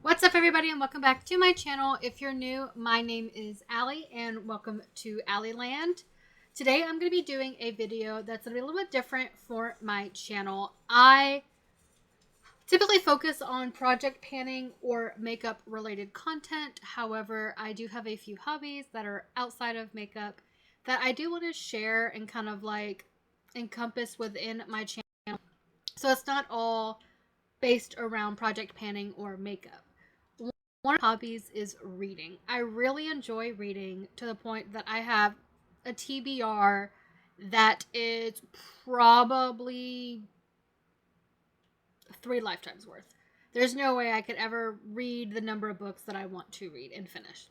What's up, everybody, and welcome back to my channel. If you're new, my name is Allie, and welcome to Allie Land. Today, I'm going to be doing a video that's going to be a little bit different for my channel. I typically focus on project panning or makeup related content. However, I do have a few hobbies that are outside of makeup that I do want to share and kind of like encompass within my channel. So it's not all based around project panning or makeup. One of my hobbies is reading. I really enjoy reading to the point that I have a TBR that is probably 3 lifetimes worth. There's no way I could ever read the number of books that I want to read and finish.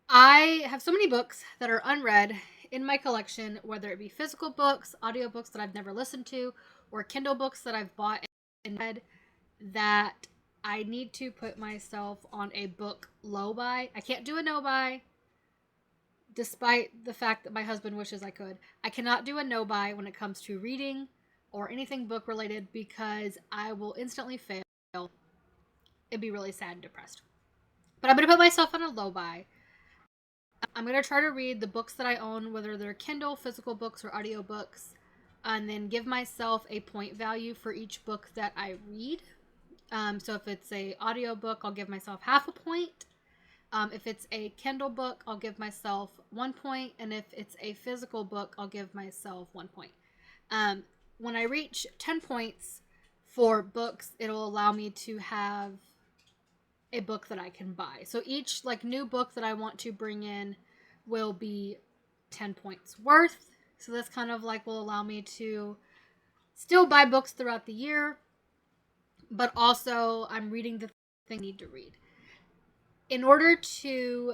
I have so many books that are unread in my collection, whether it be physical books, audiobooks that I've never listened to, or Kindle books that I've bought and read, that I need to put myself on a book low buy. I can't do a no buy, despite the fact that my husband wishes I could. I cannot do a no buy when it comes to reading or anything book related because I will instantly fail and be really sad and depressed. But I'm going to put myself on a low buy. I'm going to try to read the books that I own, whether they're Kindle, physical books, or audiobooks, and then give myself a point value for each book that I read. So if it's a audiobook, I'll give myself half a point. If it's a Kindle book, I'll give myself 1 point. And if it's a physical book, I'll give myself 1 point. When I reach 10 points for books, it'll allow me to have a book that I can buy. So each new book that I want to bring in will be 10 points worth. So this kind of will allow me to still buy books throughout the year, but also I'm reading the thing I need to read. In order to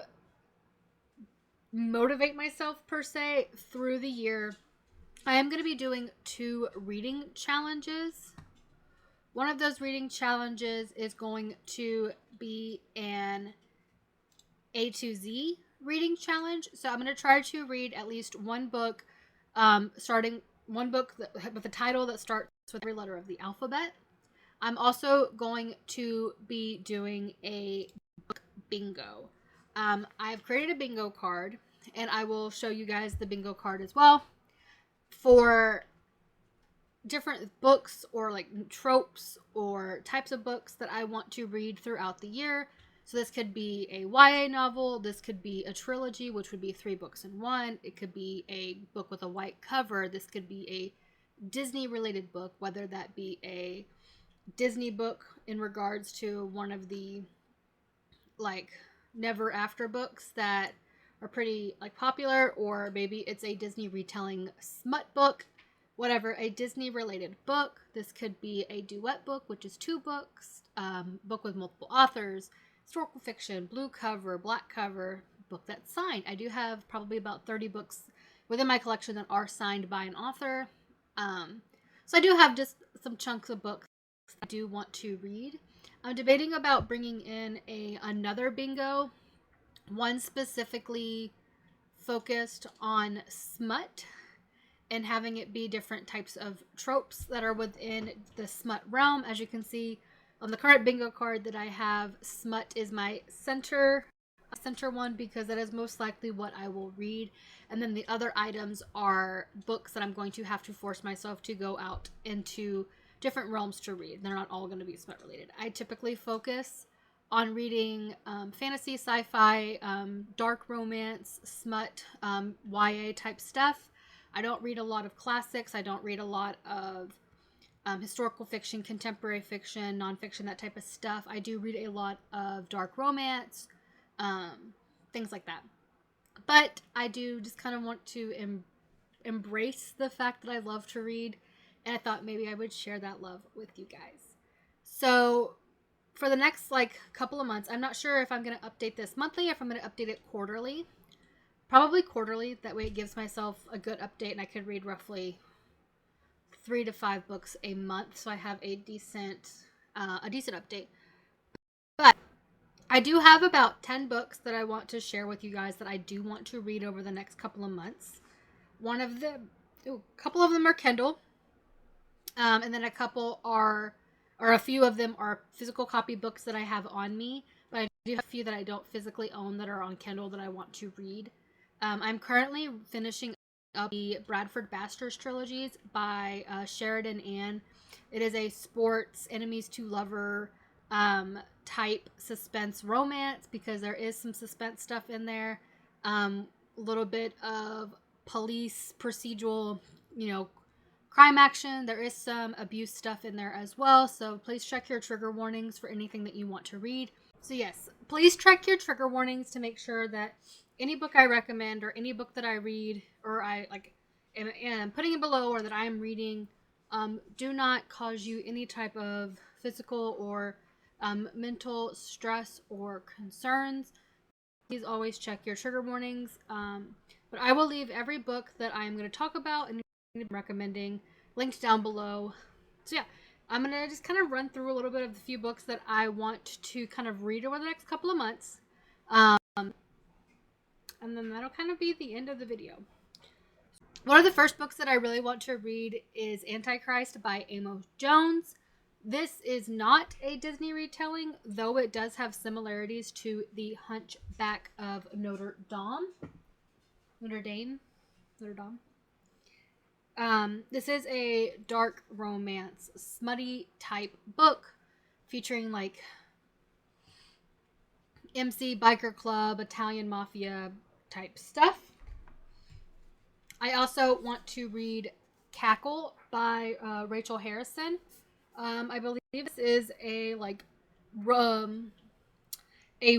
motivate myself, per se, through the year, I am going to be doing 2 reading challenges. One of those reading challenges is going to be an A to Z reading challenge. So I'm going to try to read at least one book, starting one book with a title that starts with every letter of the alphabet. I'm also going to be doing a book bingo. I've created a bingo card, and I will show you guys the bingo card as well for different books or tropes or types of books that I want to read throughout the year. So this could be a YA novel. This could be a trilogy, which would be 3 books in one. It could be a book with a white cover. This could be a Disney related book, whether that be a Disney book in regards to one of the Never After books that are pretty popular, or maybe it's a Disney retelling smut book, whatever, a Disney related book. This could be a duet book, which is 2 books, book with multiple authors, historical fiction, blue cover, black cover, book that's signed. I do have probably about 30 books within my collection that are signed by an author. So I do have just some chunks of books I do want to read. I'm debating about bringing in another bingo, one specifically focused on smut, and having it be different types of tropes that are within the smut realm. As you can see on the current bingo card that I have, smut is my center one because that is most likely what I will read. And then the other items are books that I'm going to have to force myself to go out into different realms to read. They're not all going to be smut related. I typically focus on reading fantasy, sci-fi, dark romance, smut, YA type stuff. I don't read a lot of classics. I don't read a lot of historical fiction, contemporary fiction, nonfiction, that type of stuff. I do read a lot of dark romance, things like that. But I do just kind of want to embrace the fact that I love to read, and I thought maybe I would share that love with you guys. So for the next couple of months, I'm not sure if I'm going to update this monthly or if I'm going to update it quarterly. Probably quarterly. That way it gives myself a good update, and I could read roughly 3 to 5 books a month, so I have a decent update. But I do have about 10 books that I want to share with you guys that I do want to read over the next couple of months. A couple of them are Kindle, and then a couple are or a few of them are physical copy books that I have on me, but I do have a few that I don't physically own that are on Kindle that I want to read. I'm currently finishing up the Bradford Bastards trilogies by Sheridan Ann. It is a sports enemies to lover type suspense romance, because there is some suspense stuff in there. A little bit of police procedural, crime action. There is some abuse stuff in there as well. So please check your trigger warnings for anything that you want to read. So yes, please check your trigger warnings to make sure that any book I recommend or any book that I read or I am putting it below or that I am reading do not cause you any type of physical or mental stress or concerns. Please always check your trigger warnings. But I will leave every book that I'm going to talk about and recommending linked down below. So yeah, I'm going to just kind of run through a little bit of the few books that I want to kind of read over the next couple of months. And then that'll kind of be the end of the video. One of the first books that I really want to read is Antichrist by Amos Jones. This is not a Disney retelling, though it does have similarities to The Hunchback of Notre Dame. This is a dark romance, smutty type book featuring like MC biker club, Italian mafia type stuff. I also want to read Cackle by Rachel Harrison. I believe this is a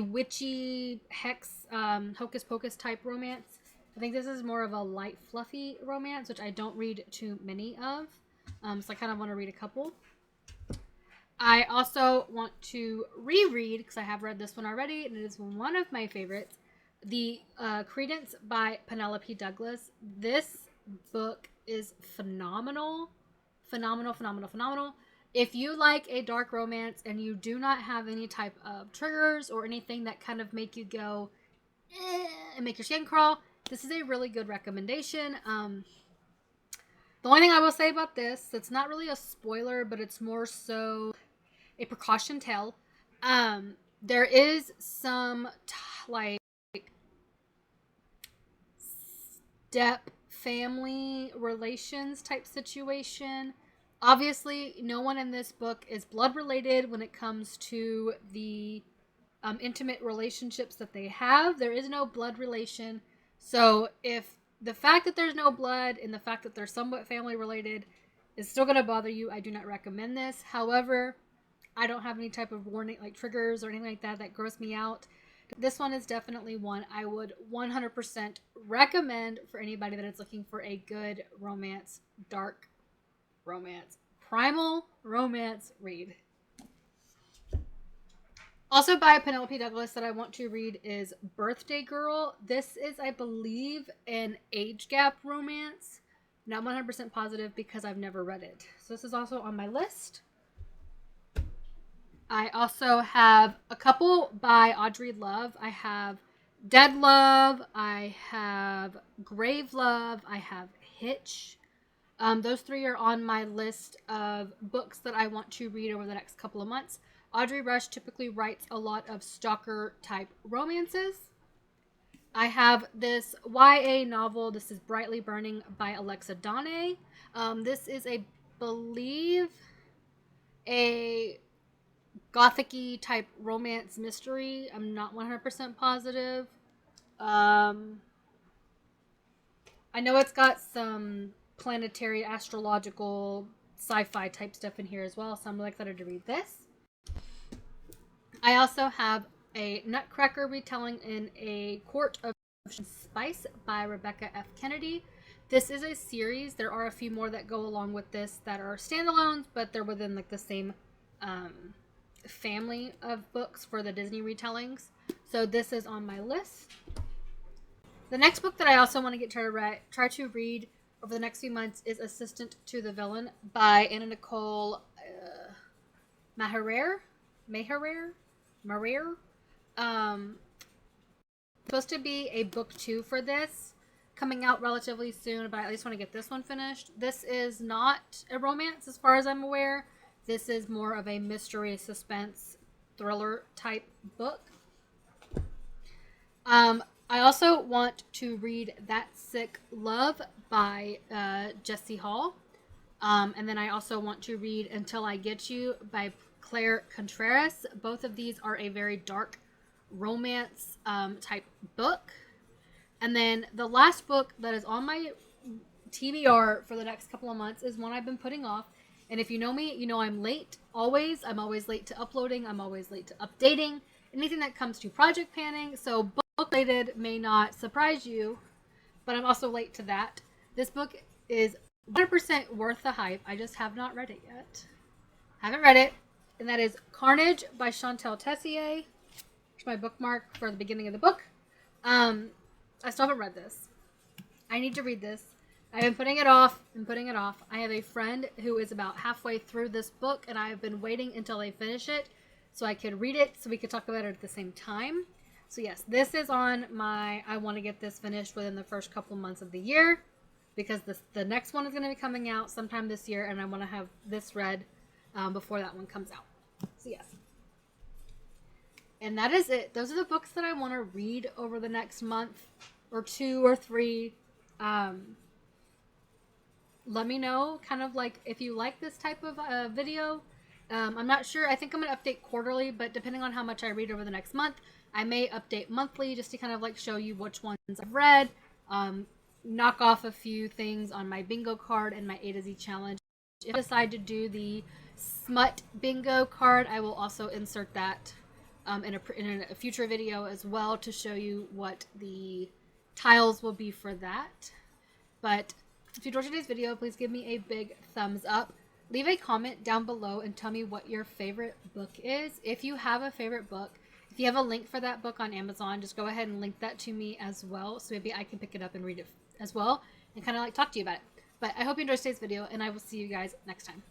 witchy hex hocus pocus type romance. I think this is more of a light fluffy romance, which I don't read too many of. So I kind of want to read a couple. I also want to reread, because I have read this one already, and it is one of my favorites, The Credence by Penelope Douglas. This book is phenomenal. Phenomenal. If you like a dark romance and you do not have any type of triggers or anything that kind of make you go and make your skin crawl, this is a really good recommendation. The only thing I will say about this, it's not really a spoiler, but it's more so a precaution tale. There is some step family relations type situation. Obviously, no one in this book is blood related when it comes to the intimate relationships that they have. There is no blood relation. So if the fact that there's no blood and the fact that they're somewhat family related is still going to bother you, I do not recommend this. However, I don't have any type of warning, like triggers or anything like that that gross me out. This one is definitely one I would 100% recommend for anybody that is looking for a good romance, dark romance, primal romance read. Also by Penelope Douglas that I want to read is Birthday Girl. This is, I believe, an age gap romance. Not 100% positive because I've never read it. So this is also on my list. I also have a couple by Audrey Love. I have Dead Love. I have Grave Love. I have Hitch. Those three are on my list of books that I want to read over the next couple of months. Audrey Rush typically writes a lot of stalker type romances. I have this YA novel. This is Brightly Burning by Alexa Donne. This is, I believe, a gothic-y type romance mystery. I'm not 100% positive. I know it's got some planetary, astrological, sci-fi type stuff in here as well, so I'm really excited to read this. I also have a Nutcracker retelling in a Court of Spice by Rebecca F. Kennedy. This is a series. There are a few more that go along with this that are standalones, but they're within like the same family of books for the Disney retellings. So this is on my list. The next book that I also want to try to read over the next few months is Assistant to the Villain by Anna Nicole Maherer. Supposed to be a book 2 for this, coming out relatively soon, but I at least want to get this one finished. This is not a romance as far as I'm aware. This is more of a mystery, suspense, thriller type book. I also want to read That Sick Love by Jessie Hall. And then I also want to read Until I Get You by Claire Contreras. Both of these are a very dark romance type book. And then the last book that is on my TBR for the next couple of months is one I've been putting off. And if you know me, you know I'm late always. I'm always late to uploading. I'm always late to updating. Anything that comes to project panning. So book related may not surprise you, but I'm also late to that. This book is 100% worth the hype. I just have not read it yet. Haven't read it. And that is Carnage by Chantal Tessier. It's my bookmark for the beginning of the book. I still haven't read this. I need to read this. I've been putting it off and putting it off. I have a friend who is about halfway through this book, and I have been waiting until they finish it so I could read it so we could talk about it at the same time. So yes, this is on my, I want to get this finished within the first couple months of the year, because the next one is going to be coming out sometime this year, and I want to have this read before that one comes out. So yes. And that is it. Those are the books that I want to read over the next month or 2 or 3. Let me know kind of like if you like this type of video. I'm not sure. I think I'm going to update quarterly, but depending on how much I read over the next month, I may update monthly just to kind of like show you which ones I've read. Knock off a few things on my bingo card and my A to Z challenge. If I decide to do the smut bingo card, I will also insert that in a future video as well to show you what the tiles will be for that. But if you enjoyed today's video, please give me a big thumbs up. Leave a comment down below and tell me what your favorite book is. If you have a favorite book, if you have a link for that book on Amazon, just go ahead and link that to me as well, so maybe I can pick it up and read it as well and kind of like talk to you about it. But I hope you enjoyed today's video, and I will see you guys next time.